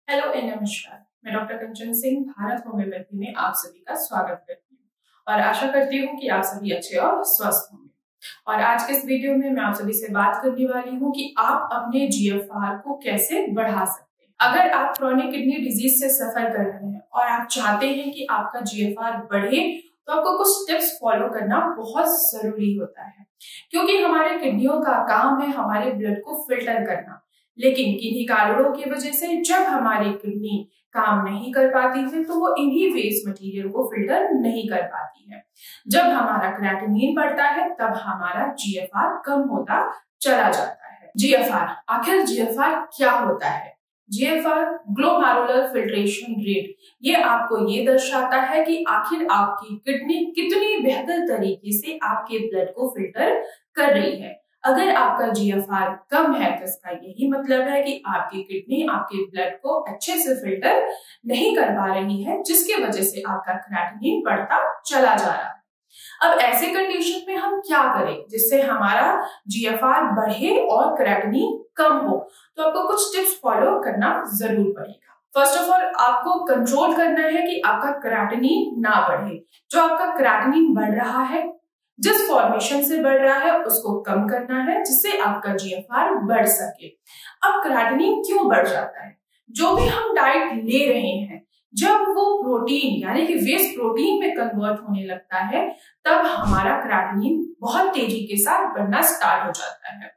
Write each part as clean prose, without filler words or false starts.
Hello and नमस्कार। मैं doctor कंचन Singh Bharat homeopathy में आप सभी का स्वागत करती हूँ और आशा करती हूँ कि आप सभी अच्छे और स्वस्थ होंगे। और आज के इस वीडियो में मैं आप सभी से बात करने वाली हूँ कि आप अपने जीएफआर को कैसे बढ़ा सकते हैं। अगर आप क्रोनिक किडनी डिजीज से सफर कर रहे हैं और आप चाहते हैं कि आपका जीएफआर बढ़े तो आपको कुछ टिप्स फॉलो करना बहुत जरूरी होता है, क्योंकि हमारे किडनियों का काम है हमारे ब्लड को फिल्टर करना। लेकिन किन्हीं कारणों की वजह से जब हमारी किडनी काम नहीं कर पाती है तो वो इन्हीं वेस्ट मटेरियल को फिल्टर नहीं कर पाती है। जब हमारा क्रिएटिनिन बढ़ता है तब हमारा जीएफआर कम होता चला जाता है। जीएफआर, आखिर जीएफआर क्या होता है? जीएफआर ग्लोमेरुलर फिल्ट्रेशन रेट, ये आपको ये दर्शाता है कि आखिर आपकी किडनी कितनी बेहतर तरीके से आपके ब्लड को फिल्टर कर रही है। अगर आपका जीएफआर कम है तो इसका यही मतलब है कि आपकी किडनी आपके ब्लड को अच्छे से फिल्टर नहीं कर पा रही है, जिसकी वजह से आपका क्रिएटिनिन बढ़ता चला जा रहा है। अब ऐसे कंडीशन में हम क्या करें जिससे हमारा जीएफआर बढ़े और क्रिएटिनिन कम हो? तो आपको कुछ टिप्स फॉलो करना जरूर पड़ेगा। फर्स्ट ऑफ ऑल, आपको कंट्रोल करना है कि आपका क्रिएटिनिन ना बढ़े। जो आपका क्रिएटिनिन बढ़ रहा है, जिस फॉर्मेशन से बढ़ रहा है, उसको कम करना है जिससे आपका जीएफआर बढ़ सके। अब क्रिएटिनिन क्यों बढ़ जाता है? जो भी हम डाइट ले रहे हैं, जब वो प्रोटीन यानी कि वेस्ट प्रोटीन में कन्वर्ट होने लगता है तब हमारा क्रिएटिनिन बहुत तेजी के साथ बढ़ना स्टार्ट हो जाता है।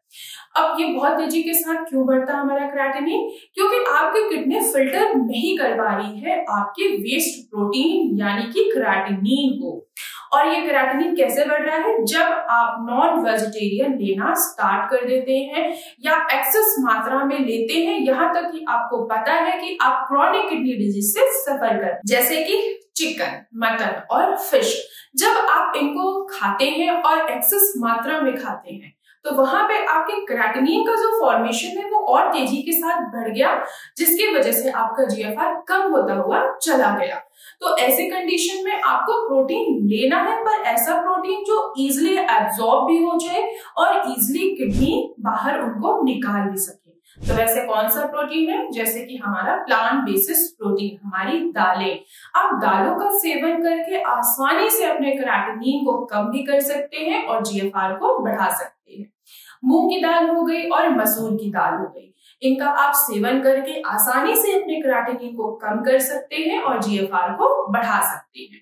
अब ये बहुत तेजी के साथ क्यों बढ़ता है हमारा क्रिएटिनिन? क्योंकि आपकी किडनी फिल्टर नहीं कर पा रही है आपके वेस्ट प्रोटीन यानी कि क्रिएटिनिन को। और ये क्रिएटिनिन कैसे बढ़ रहा है? जब आप नॉन वेजिटेरियन लेना स्टार्ट कर देते हैं या एक्सेस मात्रा में लेते हैं, यहाँ तक कि आपको पता है कि आप क्रोनिक किडनी डिजीज से सफर कर, जैसे कि चिकन, मटन और फिश। जब आप इनको खाते हैं और एक्सेस मात्रा में खाते हैं तो वहां पे आपके क्रिएटिनिन का जो फॉर्मेशन है वो और तेजी के साथ बढ़ गया, जिसकी वजह से आपका जीएफआर कम होता हुआ चला गया। तो ऐसे कंडीशन में आपको प्रोटीन लेना है, पर ऐसा प्रोटीन जो इजिली एब्जॉर्ब भी हो जाए और इजिली किडनी बाहर उनको निकाल भी सके। तो वैसे कौन सा प्रोटीन है? जैसे कि हमारा प्लांट बेसिस प्रोटीन, हमारी दालें। आप दालों का सेवन करके आसानी से अपने क्रिएटिनिन को कम भी कर सकते हैं और जीएफआर को बढ़ा सकते हैं। मूंग की दाल हो गई और मसूर की दाल हो गई, इनका आप सेवन करके आसानी से अपने क्रिएटिनिन को कम कर सकते हैं और जीएफआर को बढ़ा सकते हैं।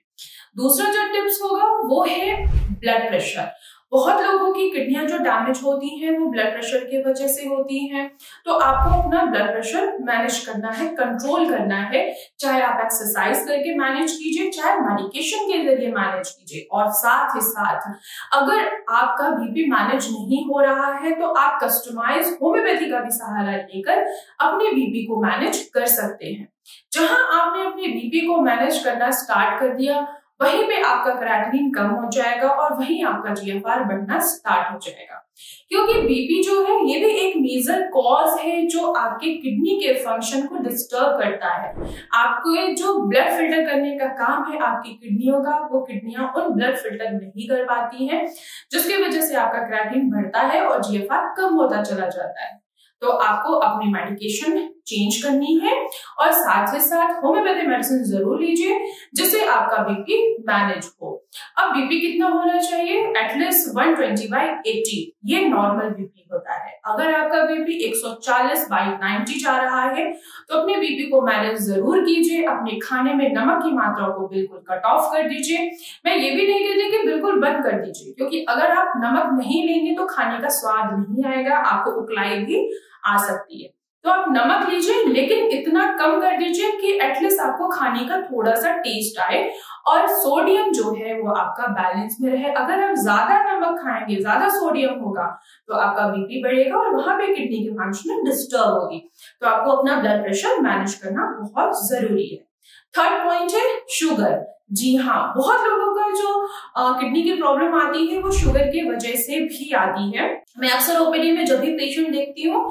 दूसरा जो टिप्स होगा वो है ब्लड प्रेशर। बहुत लोगों की किडनियां जो डैमेज होती हैं वो ब्लड प्रेशर की वजह से होती हैं। तो आपको अपना ब्लड प्रेशर मैनेज करना है, कंट्रोल करना है। चाहे आप एक्सरसाइज करके मैनेज कीजिए, चाहे मेडिकेशन के जरिए मैनेज कीजिए। और साथ ही साथ अगर आपका बीपी मैनेज नहीं हो रहा है तो आप कस्टमाइज होम्योपैथी का भी सहारा लेकर अपने बीपी को मैनेज कर सकते हैं। जहां आपने अपने बीपी को मैनेज करना स्टार्ट कर दिया, वहीं पे आपका क्रिएटिनिन कम हो जाएगा और वहीं आपका जीएफआर बढ़ना स्टार्ट हो जाएगा। क्योंकि बीपी जो है ये भी एक मेजर कॉज है जो आपके किडनी के फंक्शन को डिस्टर्ब करता है। आपको जो ब्लड फिल्टर करने का काम है आपकी किडनियों का, वो किडनियां उन ब्लड फिल्टर नहीं कर पाती हैं, जिसकी वजह से आपका क्रिएटिनिन बढ़ता है और जीएफआर कम होता चला जाता है। तो आपको अपनी मेडिकेशन चेंज करनी है और साथ ही साथ होम्योपैथी मेडिसिन जरूर लीजिए जिससे आपका बीपी मैनेज हो। अब बीपी कितना होना चाहिए? एटलीस्ट 120/80, ये नॉर्मल बीपी होता है। अगर आपका बीपी 140/90 जा रहा है तो अपने बीपी को मैनेज जरूर कीजिए। अपने खाने में नमक की मात्रा को बिल्कुल कट ऑफ कर दीजिए। मैं ये भी नहीं कहती कि बिल्कुल बंद कर दीजिए, क्योंकि अगर आप नमक नहीं लेंगे तो खाने का स्वाद नहीं आएगा, आपको उकलाई भी आ सकती है। तो आप नमक लीजिए, लेकिन इतना कम कर दीजिए कि एटलीस्ट आपको खाने का थोड़ा सा टेस्ट आए और सोडियम जो है वो आपका बैलेंस में रहे। अगर आप ज्यादा नमक खाएंगे, ज्यादा सोडियम होगा तो आपका बीपी बढ़ेगा और वहां पे किडनी की फंक्शन डिस्टर्ब होगी। तो आपको अपना ब्लड प्रेशर मैनेज करना बहुत जरूरी है। थर्ड पॉइंट है शुगर। जी हाँ, बहुत लोगों का जो किडनी की प्रॉब्लम आती है वो शुगर की वजह से भी आती है। मैं अक्सर ओपीडी में जब भी पेशेंट देखती हूँ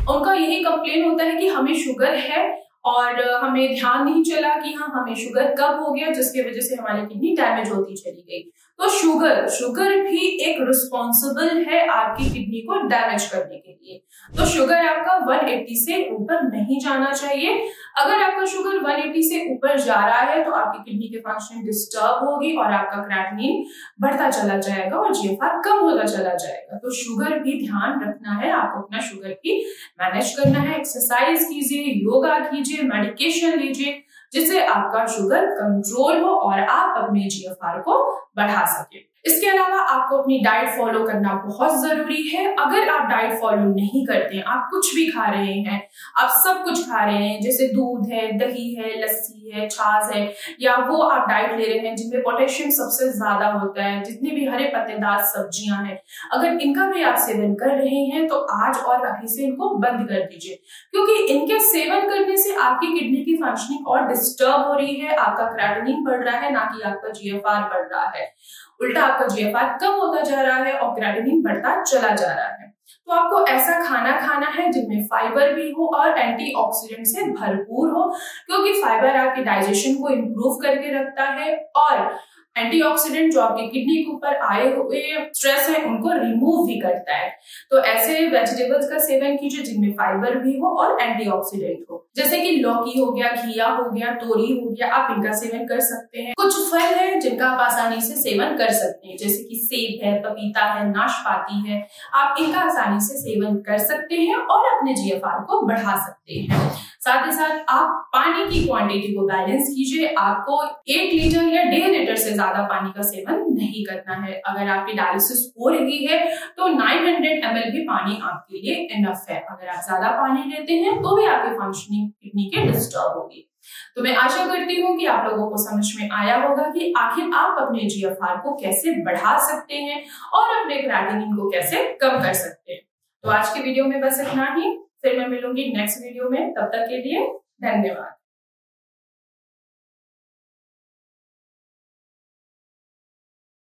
उनका यही कंप्लेन होता है कि हमें शुगर है और हमें ध्यान नहीं चला कि हाँ हमें शुगर कब हो गया, जिसकी वजह से हमारी किडनी डैमेज होती चली गई। तो शुगर भी एक रिस्पॉन्सिबल है आपकी किडनी को डैमेज करने के लिए। तो शुगर आपका 180 से ऊपर नहीं जाना चाहिए। अगर आपका शुगर 180 से ऊपर जा रहा है तो आपकी किडनी के फंक्शन डिस्टर्ब होगी और आपका क्रेटिनिन बढ़ता चला जाएगा और जीएफआर कम होता चला जाएगा। तो शुगर भी ध्यान रखना है, आपको अपना शुगर भी मैनेज करना है। एक्सरसाइज कीजिए, योगा कीजिए, मेडिकेशन लीजिए, जिससे आपका शुगर कंट्रोल हो और आप अपने जीएफआर को बढ़ा सके। इसके अलावा आपको अपनी डाइट फॉलो करना बहुत जरूरी है। अगर आप डाइट फॉलो नहीं करते हैं, आप कुछ भी खा रहे हैं, आप सब कुछ खा रहे हैं, जैसे दूध है, दही है, लस्सी है, छाछ है, या वो आप डाइट ले रहे हैं जिनमें पोटेशियम सबसे ज्यादा होता है, जितने भी हरे पत्तेदार सब्जियां हैं, अगर इनका भी आप सेवन कर रहे हैं तो आज और अभी से इनको बंद कर दीजिए, क्योंकि इनके सेवन करने से आपकी किडनी की फंक्शनिंग और डिस्टर्ब हो रही है। आपका क्रेटिनिन बढ़ रहा है, ना कि आपका जीएफआर बढ़ रहा है। उल्टा आपका जीएफआर कम होता जा रहा है और क्रेटिनिन बढ़ता चला जा रहा है। तो आपको ऐसा खाना खाना है जिनमें फाइबर भी हो और एंटीऑक्सीडेंट से भरपूर हो, क्योंकि फाइबर आपके डाइजेशन को इंप्रूव करके रखता है और एंटीऑक्सीडेंट जो आपके किडनी के ऊपर आए हुए स्ट्रेस है उनको रिमूव भी करता है। तो ऐसे वेजिटेबल्स का सेवन कीजिए जिनमें फाइबर भी हो और एंटीऑक्सीडेंट हो, जैसे कि लौकी हो गया, घिया हो गया, तोरी हो गया, आप इनका सेवन कर सकते हैं। कुछ फल है जिनका आप आसानी से सेवन कर सकते हैं, जैसे कि सेब है, पपीता है, नाशपाती है, आप इनका आसानी से सेवन कर सकते हैं और अपने जीएफआर को बढ़ा सकते हैं। साथ ही साथ आप पानी की क्वांटिटी को बैलेंस कीजिए। आपको 1 लीटर या 1.5 लीटर से ज्यादा पानी का सेवन नहीं करना है। अगर आपकी डायलिसिस हो रही है तो 900 ml भी पानी आपके लिए इनफ है। अगर आप ज्यादा पानी लेते हैं तो भी आपकी फंक्शनिंग किडनी के डिस्टर्ब होगी। तो मैं आशा करती हूँ कि आप लोगों को समझ में आया होगा कि आखिर आप अपने जीएफआर को कैसे बढ़ा सकते हैं और अपने क्रेटिनिन को कैसे कम कर सकते हैं। तो आज के वीडियो में बस इतना ही, फिर मैं मिलूंगी नेक्स्ट वीडियो में। तब तक के लिए धन्यवाद।